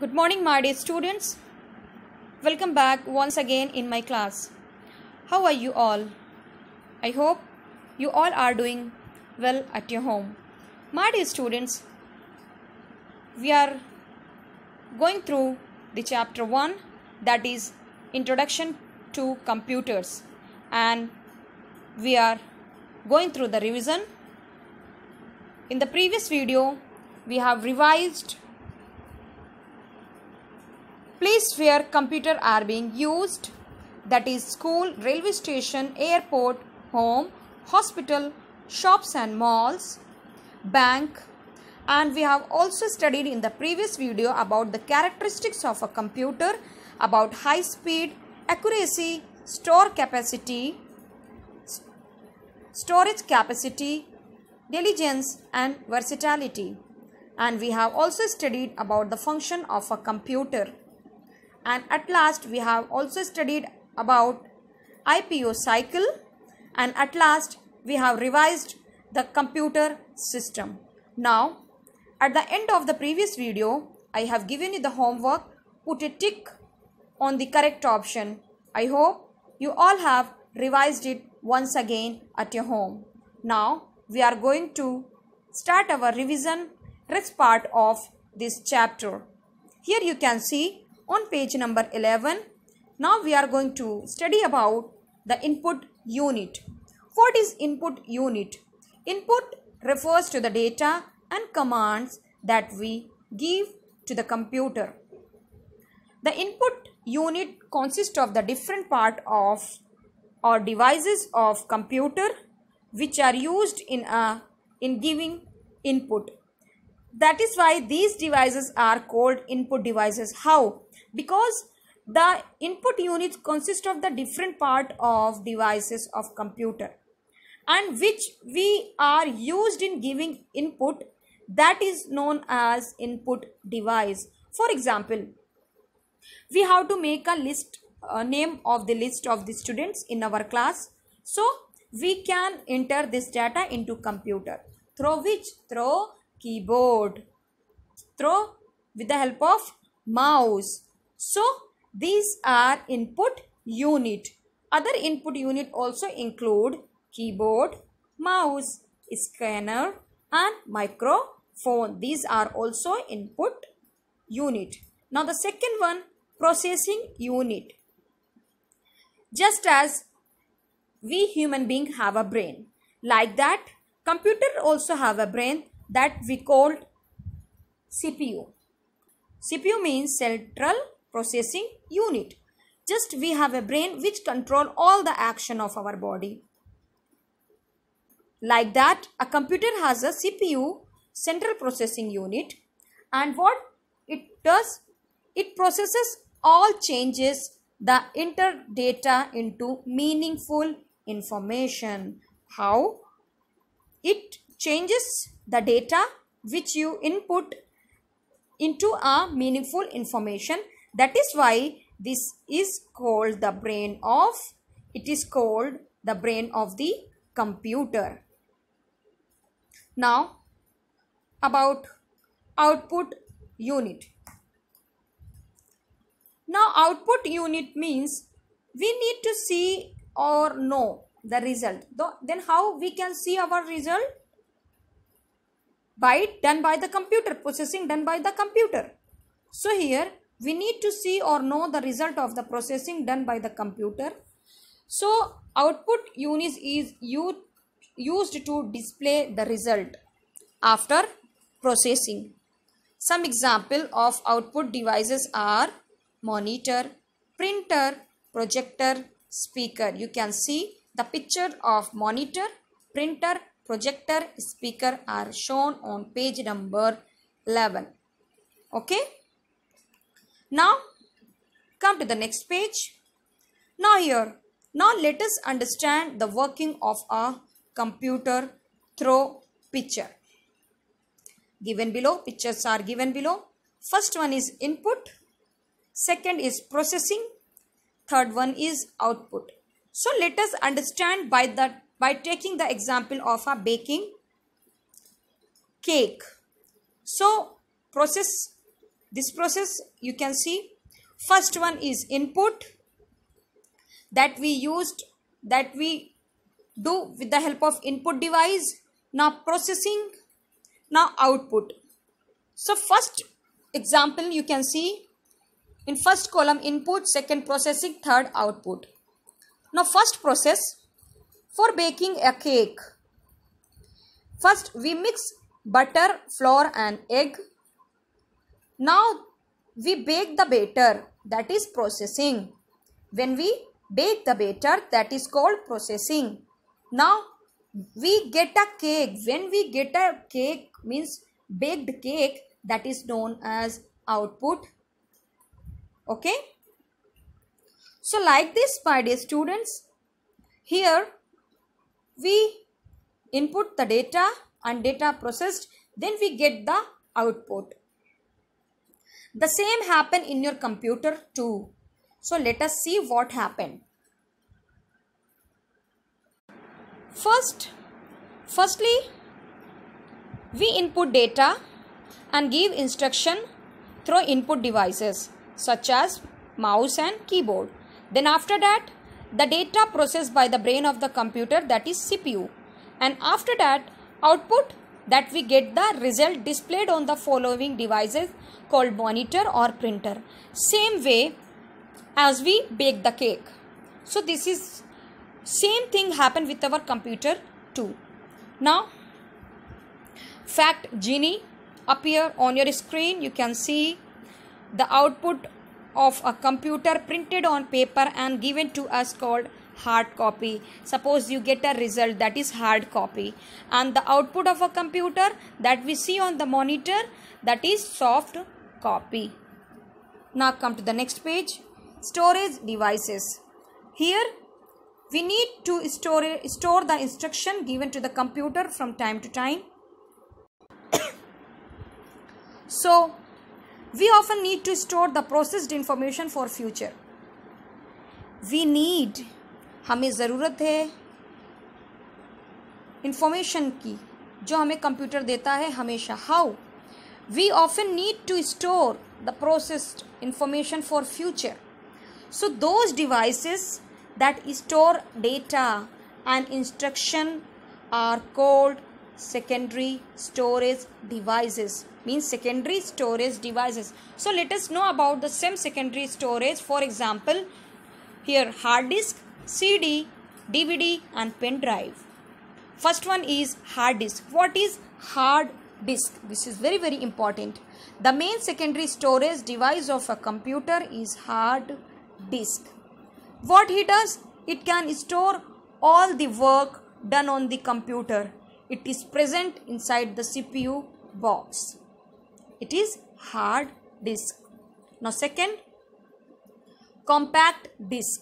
Good morning, my dear students. Welcome back once again in my class. How are you all? I hope you all are doing well at your home. My dear students, we are going through the chapter 1, that is Introduction to Computers, and we are going through the revision. In the previous video, we have revised place where computers are being used, that is school, railway station, airport, home, hospital, shops and malls, bank, and we have also studied in the previous video about the characteristics of a computer, about high speed, accuracy, storage capacity, diligence and versatility. And we have also studied about the function of a computer. And at last we have also studied about IPO cycle, and at last we have revised the computer system. Now at the end of the previous video, I have given you the homework. Put a tick on the correct option. I hope you all have revised it once again at your home. Now we are going to start our revision rest part of this chapter. Here you can see on page number 11. Now we are going to study about the input unit. What is input unit? Input refers to the data and commands that we give to the computer. The input unit consists of the different part of or devices of computer which are used in giving input. That is why these devices are called input devices. How? Because the input units consist of the different part of devices of computer and which we are used in giving input, that is known as input device. For example, we have to make a list, name of the list of the students in our class. So we can enter this data into computer through which? Through keyboard, through with the help of mouse. So these are input unit. Other input unit also include keyboard, mouse, scanner and microphone. These are also input unit. Now the second one, processing unit. Just as we human beings have a brain, like that computer also have a brain, that we called CPU. CPU means central processing unit. Just we have a brain which control all the action of our body. Like that, a computer has a CPU, central processing unit, and what it does, it processes all changes the enter data into meaningful information. How? It changes the data which you input into a meaningful information. That is why this is called the brain of, it is called the brain of the computer. Now about output unit. Now output unit means we need to see or know the result. Then how we can see our result? Done by the computer, processing done by the computer. So here we need to see or know the result of the processing done by the computer. So output unit is used to display the result after processing. Some example of output devices are monitor, printer, projector, speaker. You can see the picture of monitor, printer, projector, speaker are shown on page number 11. Okay. Now come to the next page. Now let us understand the working of a computer through picture. Given below, pictures are given below. First one is input, second is processing, third one is output. So let us understand by taking the example of a baking cake. So process This process you can see. First one is input, that we do with the help of input device. Now processing, now output. So first example you can see, in first column input, second processing, third output. Now first process, for baking a cake. First we mix butter, flour and egg. Now we bake the batter, that is processing. When we bake the batter, that is called processing. Now we get a cake. When we get a cake, means baked cake, that is known as output. Okay. So like this, my dear students, here we input the data and data processed, then we get the output. The same happen in your computer too. So let us see what happened. Firstly, we input data and give instruction through input devices such as mouse and keyboard. Then after that, the data processed by the brain of the computer, that is CPU. And after that, output, that we get the result displayed on the following devices called monitor or printer. Same way as we bake the cake. So this is same thing happen with our computer too. Now fact genie appear on your screen. You can see the output of a computer printed on paper and given to us called hard copy. Suppose you get a result, that is hard copy, and the output of a computer that we see on the monitor, that is soft copy. Now come to the next page, storage devices. Here we need to store the instruction given to the computer from time to time. So we often need to store the processed information for future. We need, हमें ज़रूरत है information की जो हमें computer देता है हमेशा. How? We often need to store the processed information for future. So those devices that store data and instruction are called secondary storage devices. Means secondary storage devices. So let us know about the same secondary storage. For example, here hard disk, CD, DVD and pen drive. First one is hard disk. What is hard disk? This is very, very important. The main secondary storage device of a computer is hard disk. What it does? It can store all the work done on the computer. It is present inside the CPU box. It is hard disk. Now second, compact disk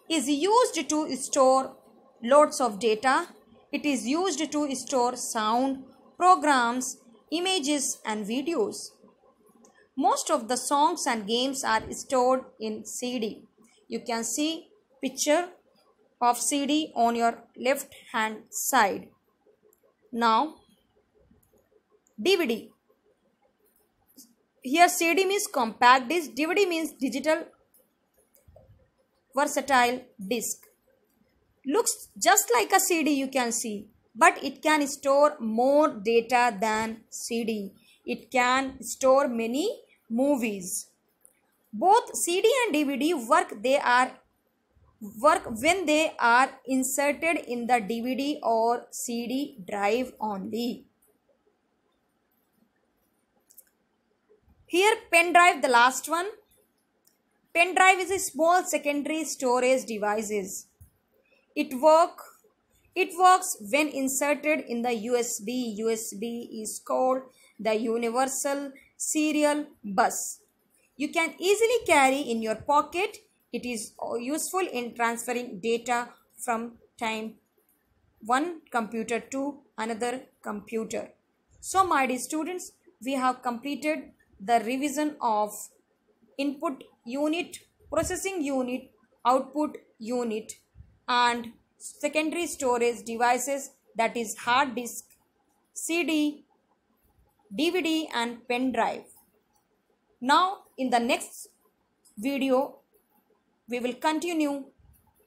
is used to store loads of data. It is used to store sound, programs, images and videos. Most of the songs and games are stored in CD. You can see picture of CD on your left hand side. Now DVD. Here CD means compact disc, DVD means digital versatile disc. Looks just like a CD, you can see, but it can store more data than CD. It can store many movies. Both CD and DVD work when they are inserted in the DVD or CD drive only. Here pen drive, the last one. Pen drive is a small secondary storage devices. It works when inserted in the USB. USB is called the Universal Serial Bus. You can easily carry in your pocket. It is useful in transferring data from one computer to another computer. So my dear students, we have completed the revision of input unit, processing unit, output unit and secondary storage devices, that is hard disk, CD, DVD and pen drive. Now in the next video we will continue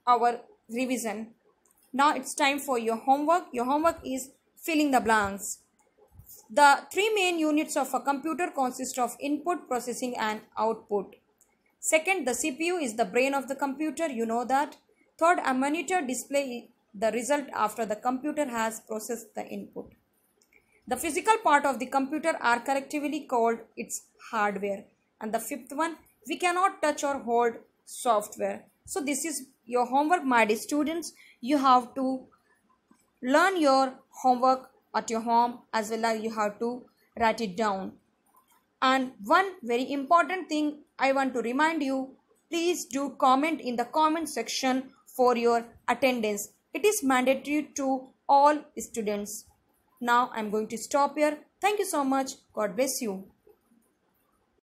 our revision. Now it's time for your homework. Your homework is filling the blanks. The three main units of a computer consist of input, processing and output. Second, the CPU is the brain of the computer. You know that. Third, a monitor displays the result after the computer has processed the input. The physical part of the computer are collectively called its hardware. And the fifth one, we cannot touch or hold software. So this is your homework, my dear students. You have to learn your homework at your home, as well as you have to write it down. And one very important thing I want to remind you, please do comment in the comment section for your attendance. It is mandatory to all students. Now I am going to stop here. Thank you so much. God bless you.